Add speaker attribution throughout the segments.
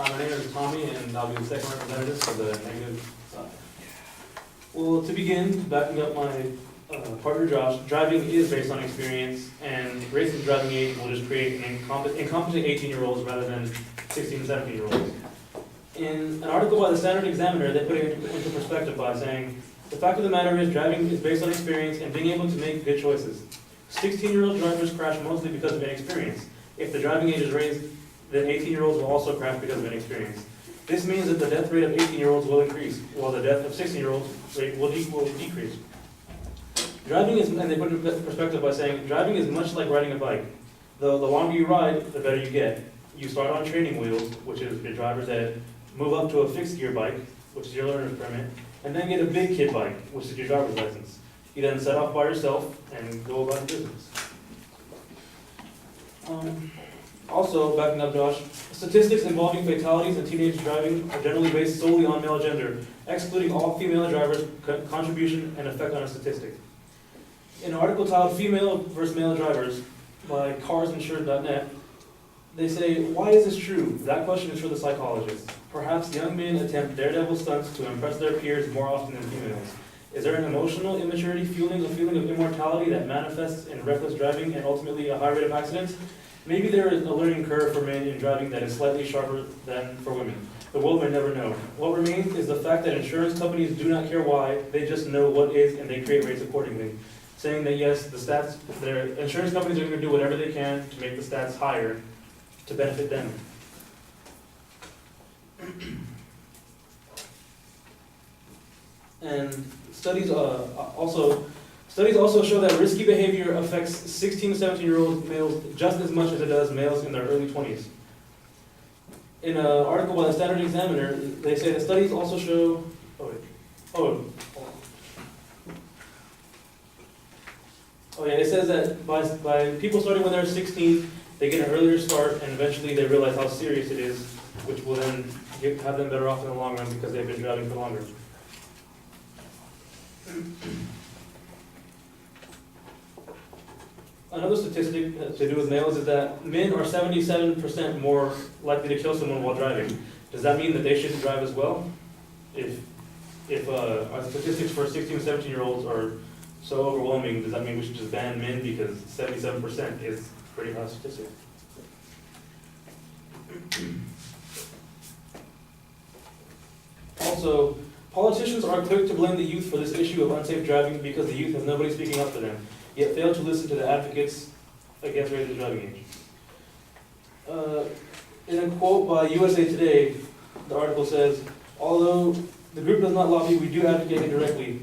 Speaker 1: My name is Tommy, and I'll be the second representative for the negative side. Well, to begin, backing up my partner Josh, driving is based on experience, and raising the driving age will just create incompetent 18-year-olds rather than 16 and 17-year-olds. In an article by the Standard Examiner, they put it into perspective by saying, the fact of the matter is driving is based on experience and being able to make good choices. 16-year-old drivers crash mostly because of inexperience. If the driving age is raised, then 18-year-olds will also crash because of inexperience. This means that the death rate of 18-year-olds will increase, while the death of 16-year-olds rate will decrease. Driving is, and they put it in perspective by saying, driving is much like riding a bike. The longer you ride, the better you get. You start on training wheels, which is your driver's ed, move up to a fixed gear bike, which is your learner's permit, and then get a big kid bike, which is your driver's license. You then set off by yourself and go about your business. Also, backing up Josh, statistics involving fatalities in teenage driving are generally based solely on male gender, excluding all female drivers' contribution and effect on a statistic. In an article titled Female vs. Male Drivers by carsinsured.net, they say, why is this true? That question is for the psychologists. Perhaps young men attempt daredevil stunts to impress their peers more often than females. Is there an emotional immaturity fueling a feeling of immortality that manifests in reckless driving and ultimately a high rate of accidents? Maybe there is a learning curve for men in driving that is slightly sharper than for women. The world may never know. What remains is the fact that insurance companies do not care why, they just know what is and they create rates accordingly. Saying that yes, their insurance companies are going to do whatever they can to make the stats higher to benefit them. And studies also show that risky behavior affects 16 to 17-year-old males just as much as it does males in their early 20s. In an article by the Standard Examiner, they say that studies also show. It says that by people starting when they're 16, they get an earlier start, and eventually they realize how serious it is, which will then have them better off in the long run because they've been driving for longer. Another statistic to do with males is that men are 77% more likely to kill someone while driving. Does that mean that they shouldn't drive as well? If our statistics for 16 and 17-year-olds are so overwhelming, does that mean we should just ban men because 77% is a pretty high statistic? Also, politicians are quick to blame the youth for this issue of unsafe driving because the youth has nobody speaking up for them, yet fail to listen to the advocates against raising the driving age. In a quote by USA Today, the article says, although the group does not lobby, we do advocate indirectly.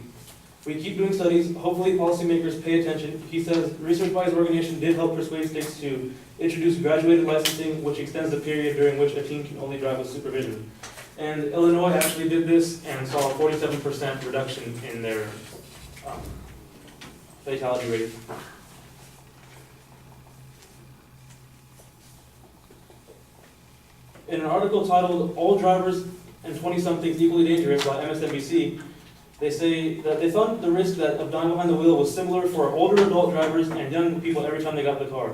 Speaker 1: We keep doing studies, hopefully policymakers pay attention. He says research by his organization did help persuade states to introduce graduated licensing, which extends the period during which a teen can only drive with supervision. And Illinois actually did this and saw a 47% reduction in their fatality rate. In an article titled All Drivers and 20-somethings Equally Dangerous by MSNBC, they say that they thought the risk of dying behind the wheel was similar for older adult drivers and young people every time they got in the car.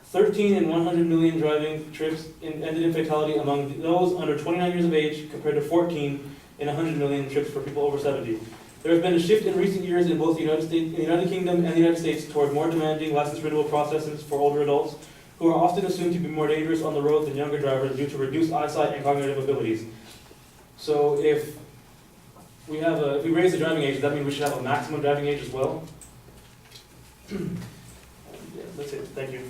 Speaker 1: 13 in 100 million driving trips ended in fatality among those under 29 years of age, compared to 14 in 100 million trips for people over 70. There has been a shift in recent years in both the United Kingdom and the United States toward more demanding license renewal processes for older adults, who are often assumed to be more dangerous on the road than younger drivers due to reduced eyesight and cognitive abilities. So if we raise the driving age, does that mean we should have a maximum driving age as well? Yeah, that's it. Thank you.